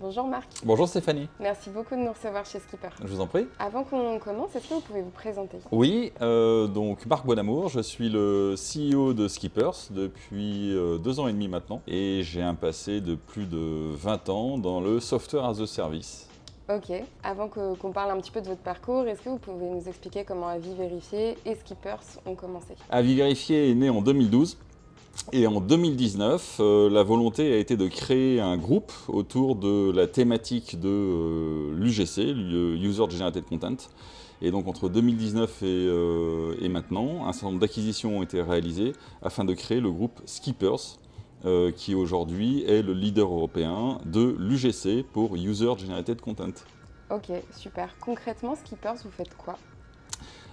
Bonjour Marc, Bonjour Stéphanie, merci beaucoup de nous recevoir chez Skipper. je vous en prie. Avant qu'on commence, est-ce que vous pouvez vous présenter? Oui, donc Marc Bonamour, je suis le CEO de Skippers depuis 2 ans et demi maintenant et j'ai un passé de plus de 20 ans dans le software as a service. Ok, avant qu'on parle un petit peu de votre parcours, est-ce que vous pouvez nous expliquer comment Avis Vérifié et Skippers ont commencé? Avis Vérifié est né en 2012 et en 2019, la volonté a été de créer un groupe autour de la thématique de l'UGC, User Generated Content. Et donc entre 2019 et maintenant, un certain nombre d'acquisitions ont été réalisées afin de créer le groupe Skippers, qui aujourd'hui est le leader européen de l'UGC pour User Generated Content. Ok, super. Concrètement, Skippers, vous faites quoi?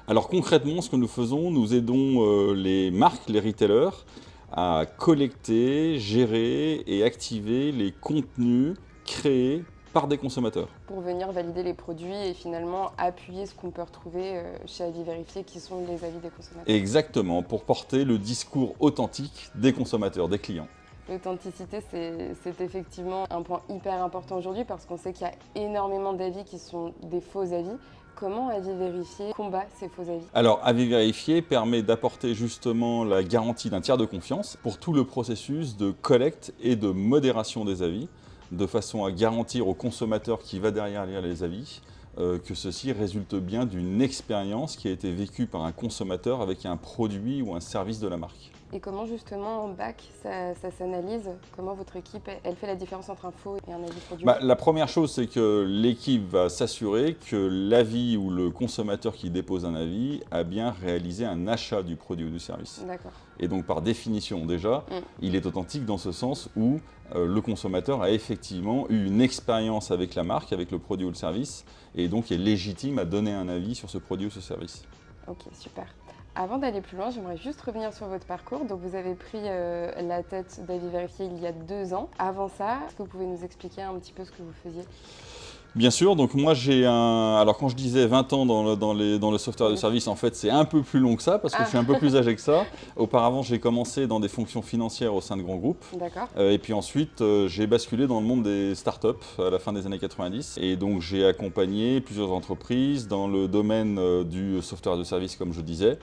Alors concrètement, ce que nous faisons, nous aidons les marques, les retailers, à collecter, gérer et activer les contenus créés par des consommateurs. Pour venir valider les produits et finalement appuyer ce qu'on peut retrouver chez Avis Vérifié qui sont les avis des consommateurs. Exactement, pour porter le discours authentique des consommateurs, des clients. L'authenticité, c'est effectivement un point hyper important aujourd'hui parce qu'on sait qu'il y a énormément d'avis qui sont des faux avis. Comment Avis Vérifié combat ces faux avis? Alors, Avis Vérifié permet d'apporter justement la garantie d'un tiers de confiance pour tout le processus de collecte et de modération des avis, de façon à garantir au consommateur qui va derrière lire les avis que ceci résulte bien d'une expérience qui a été vécue par un consommateur avec un produit ou un service de la marque. Et comment justement en bac ça s'analyse? Comment votre équipe elle fait la différence entre un faux et un avis produit? La première chose, c'est que l'équipe va s'assurer que l'avis ou le consommateur qui dépose un avis a bien réalisé un achat du produit ou du service. D'accord. Et donc par définition déjà, il est authentique dans ce sens où le consommateur a effectivement eu une expérience avec la marque, avec le produit ou le service, et donc est légitime à donner un avis sur ce produit ou ce service. Ok, super. Avant d'aller plus loin, j'aimerais juste revenir sur votre parcours. Donc vous avez pris la tête d'Avis Vérifié il y a 2 ans. Avant ça, est-ce que vous pouvez nous expliquer un petit peu ce que vous faisiez? Bien sûr, donc moi j'ai un... Alors quand je disais 20 ans dans le software de service, en fait c'est un peu plus long que ça, parce que je suis un peu plus âgé que ça. Auparavant j'ai commencé dans des fonctions financières au sein de grands groupes. D'accord. Et puis ensuite j'ai basculé dans le monde des startups à la fin des années 90. Et donc j'ai accompagné plusieurs entreprises dans le domaine du software de service comme je disais.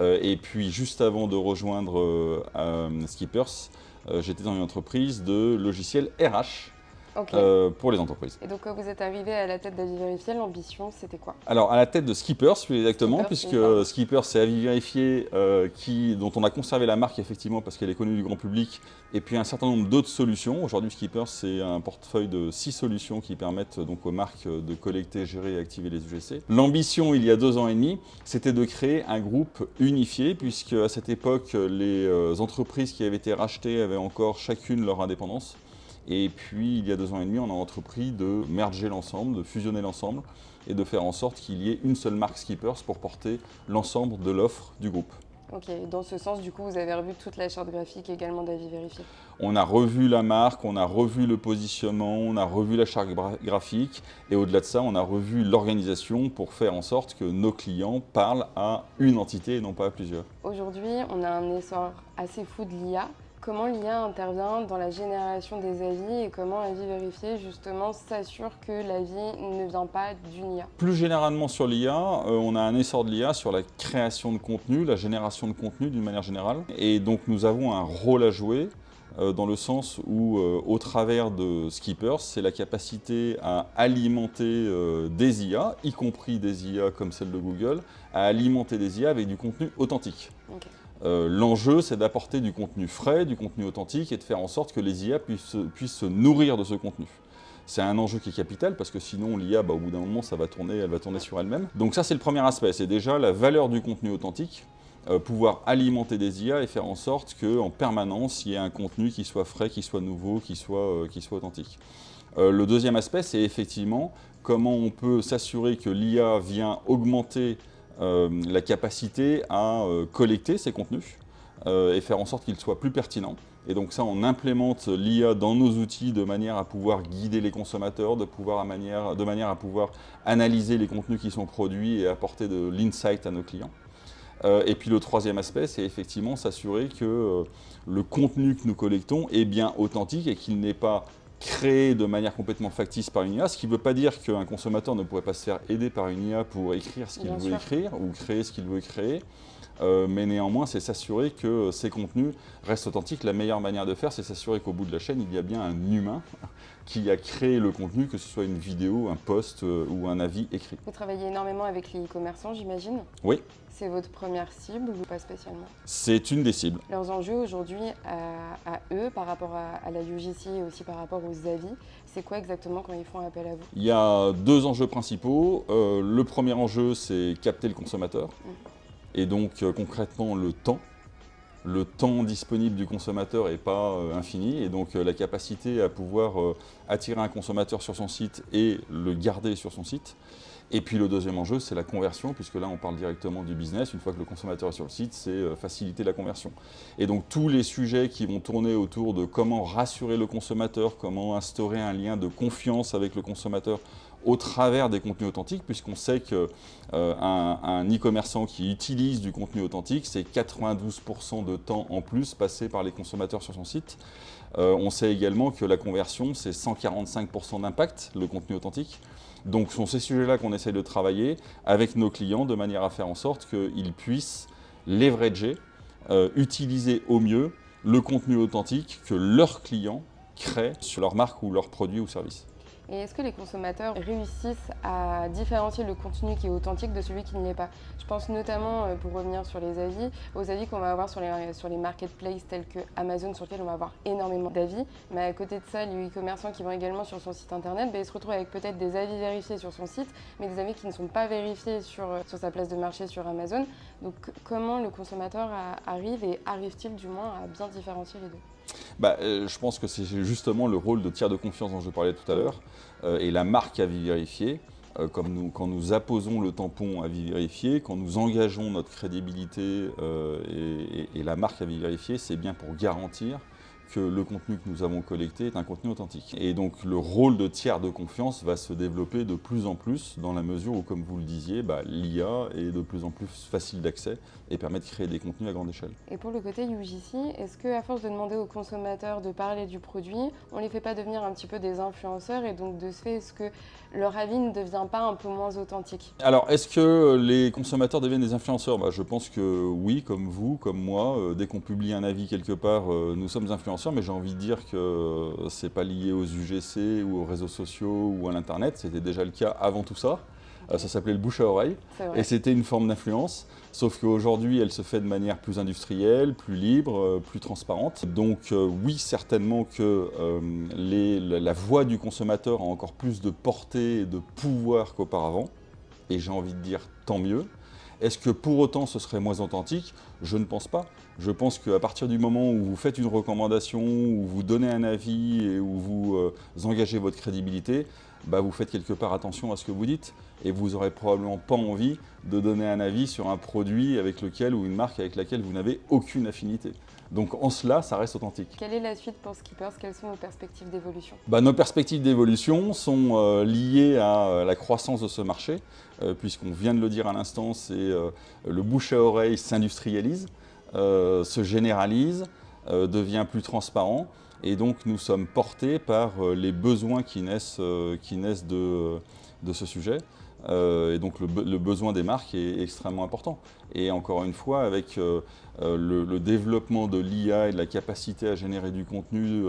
Et puis juste avant de rejoindre Skippers, j'étais dans une entreprise de logiciels RH. Ok. Pour les entreprises. Et donc quand vous êtes arrivé à la tête d'Avis Vérifié, l'ambition c'était quoi? Alors à la tête de Skippers, plus exactement, Skippers, puisque oui, pardon. Skippers c'est Avis Vérifié, dont on a conservé la marque effectivement parce qu'elle est connue du grand public, et puis un certain nombre d'autres solutions. Aujourd'hui Skippers c'est un portefeuille de 6 solutions qui permettent donc aux marques de collecter, gérer et activer les UGC. L'ambition il y a 2 ans et demi, c'était de créer un groupe unifié, puisque à cette époque les entreprises qui avaient été rachetées avaient encore chacune leur indépendance. Et puis, il y a 2 ans et demi, on a entrepris de merger l'ensemble, de fusionner l'ensemble et de faire en sorte qu'il y ait une seule marque Skippers pour porter l'ensemble de l'offre du groupe. Ok, dans ce sens, du coup, vous avez revu toute la charte graphique également d'Avis Vérifié. On a revu la marque, on a revu le positionnement, on a revu la charte graphique et au-delà de ça, on a revu l'organisation pour faire en sorte que nos clients parlent à une entité et non pas à plusieurs. Aujourd'hui, on a un essor assez fou de l'IA. Comment l'IA intervient dans la génération des avis et comment Avis Vérifié justement s'assure que l'avis ne vient pas d'une IA? Plus généralement sur l'IA, on a un essor de l'IA sur la création de contenu, la génération de contenu d'une manière générale. Et donc nous avons un rôle à jouer dans le sens où, au travers de Skippers, c'est la capacité à alimenter des IA, y compris des IA comme celle de Google, à alimenter des IA avec du contenu authentique. Ok. L'enjeu, c'est d'apporter du contenu frais, du contenu authentique et de faire en sorte que les IA puissent se nourrir de ce contenu. C'est un enjeu qui est capital parce que sinon l'IA, au bout d'un moment, elle va tourner sur elle-même. Donc ça, c'est le premier aspect, c'est déjà la valeur du contenu authentique, pouvoir alimenter des IA et faire en sorte qu'en permanence, il y ait un contenu qui soit frais, qui soit nouveau, qui soit authentique. Le deuxième aspect, c'est effectivement comment on peut s'assurer que l'IA vient augmenter la capacité à collecter ces contenus et faire en sorte qu'ils soient plus pertinents. Et donc ça, on implémente l'IA dans nos outils de manière à pouvoir guider les consommateurs, de manière à pouvoir analyser les contenus qui sont produits et apporter de l'insight à nos clients. Et puis le troisième aspect, c'est effectivement s'assurer que le contenu que nous collectons est bien authentique et qu'il n'est pas créés de manière complètement factice par une IA, ce qui ne veut pas dire qu'un consommateur ne pourrait pas se faire aider par une IA pour écrire ce qu'il Bien veut sûr. écrire ou créer ce qu'il veut créer. Mais néanmoins, c'est s'assurer que ces contenus restent authentiques. La meilleure manière de faire, c'est s'assurer qu'au bout de la chaîne, il y a bien un humain qui a créé le contenu, que ce soit une vidéo, un post ou un avis écrit. Vous travaillez énormément avec les e-commerçants, j'imagine. Oui, C'est votre première cible ou pas spécialement? c'est une des cibles. Leurs enjeux aujourd'hui à eux par rapport à la UGC et aussi par rapport aux avis, c'est quoi exactement quand ils font appel à vous? Il y a deux enjeux principaux. Le premier enjeu, c'est capter le consommateur. Et donc concrètement, le temps. Le temps disponible du consommateur n'est pas infini. Et donc la capacité à pouvoir attirer un consommateur sur son site et le garder sur son site. Et puis le deuxième enjeu, c'est la conversion, puisque là on parle directement du business. Une fois que le consommateur est sur le site, c'est faciliter la conversion. Et donc tous les sujets qui vont tourner autour de comment rassurer le consommateur, comment instaurer un lien de confiance avec le consommateur au travers des contenus authentiques, puisqu'on sait qu'un e-commerçant qui utilise du contenu authentique, c'est 92% de temps en plus passé par les consommateurs sur son site. On sait également que la conversion, c'est 145% d'impact, le contenu authentique. Donc ce sont ces sujets-là qu'on essaye de travailler avec nos clients de manière à faire en sorte qu'ils puissent leverager, utiliser au mieux le contenu authentique que leurs clients créent sur leur marque ou leurs produits ou services. Et est-ce que les consommateurs réussissent à différencier le contenu qui est authentique de celui qui ne l'est pas? Je pense notamment, pour revenir sur les avis, aux avis qu'on va avoir sur les marketplaces tels que Amazon, sur lesquels on va avoir énormément d'avis. Mais à côté de ça, les e-commerçants qui vont également sur son site internet, ils se retrouvent avec peut-être des avis vérifiés sur son site, mais des avis qui ne sont pas vérifiés sur sa place de marché sur Amazon. Donc comment le consommateur arrive-t-il du moins à bien différencier les deux? Je pense que c'est justement le rôle de tiers de confiance dont je parlais tout à l'heure et la marque avis vérifié. Quand nous apposons le tampon avis vérifié, quand nous engageons notre crédibilité et la marque avis vérifié, c'est bien pour garantir que le contenu que nous avons collecté est un contenu authentique. Et donc le rôle de tiers de confiance va se développer de plus en plus dans la mesure où, comme vous le disiez, l'IA est de plus en plus facile d'accès et permet de créer des contenus à grande échelle. Et pour le côté UGC, est-ce qu'à force de demander aux consommateurs de parler du produit, on ne les fait pas devenir un petit peu des influenceurs et donc de ce fait, est-ce que leur avis ne devient pas un peu moins authentique? Alors, est-ce que les consommateurs deviennent des influenceurs? Je pense que oui, comme vous, comme moi. Dès qu'on publie un avis quelque part, nous sommes influenceurs, mais j'ai envie de dire que ce n'est pas lié aux UGC ou aux réseaux sociaux ou à l'Internet. C'était déjà le cas avant tout ça. Ça s'appelait le bouche à oreille et c'était une forme d'influence, sauf qu'aujourd'hui elle se fait de manière plus industrielle, plus libre, plus transparente. Donc oui, certainement que la voix du consommateur a encore plus de portée et de pouvoir qu'auparavant, et j'ai envie de dire tant mieux. Est-ce que pour autant ce serait moins authentique? Je ne pense pas. Je pense qu'à partir du moment où vous faites une recommandation, où vous donnez un avis et où vous engagez votre crédibilité, vous faites quelque part attention à ce que vous dites et vous n'aurez probablement pas envie de donner un avis sur un produit avec lequel ou une marque avec laquelle vous n'avez aucune affinité. Donc en cela, ça reste authentique. Quelle est la suite pour Skippers? Quelles sont vos perspectives d'évolution? Nos perspectives d'évolution sont liées à la croissance de ce marché, puisqu'on vient de le dire à l'instant, c'est le bouche à oreille s'industrialise, se généralise, devient plus transparent. Et donc nous sommes portés par les besoins qui naissent de ce sujet. Et donc le besoin des marques est extrêmement important. Et encore une fois, avec le développement de l'IA et de la capacité à générer du contenu,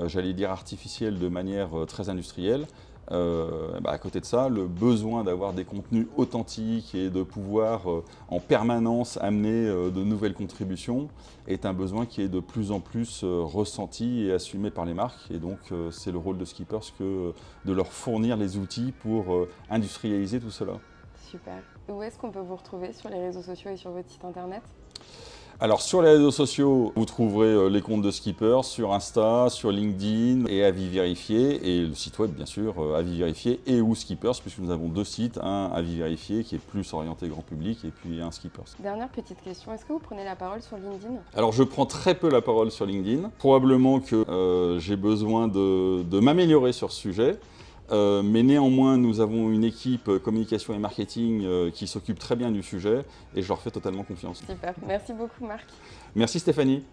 j'allais dire artificiel, de manière très industrielle, à côté de ça, le besoin d'avoir des contenus authentiques et de pouvoir en permanence amener de nouvelles contributions est un besoin qui est de plus en plus ressenti et assumé par les marques. Et donc c'est le rôle de Skippers que de leur fournir les outils pour industrialiser tout cela. Super. Où est-ce qu'on peut vous retrouver sur les réseaux sociaux et sur votre site internet? Alors sur les réseaux sociaux, vous trouverez les comptes de Skippers sur Insta, sur LinkedIn et Avis Vérifié, et le site web bien sûr, Avis Vérifié et ou Skippers, puisque nous avons deux sites, un Avis Vérifié qui est plus orienté grand public et puis un Skippers. Dernière petite question, est-ce que vous prenez la parole sur LinkedIn? Alors je prends très peu la parole sur LinkedIn, probablement que j'ai besoin de m'améliorer sur ce sujet. Mais néanmoins, nous avons une équipe communication et marketing qui s'occupe très bien du sujet et je leur fais totalement confiance. Super, merci beaucoup Marc. Merci Stéphanie.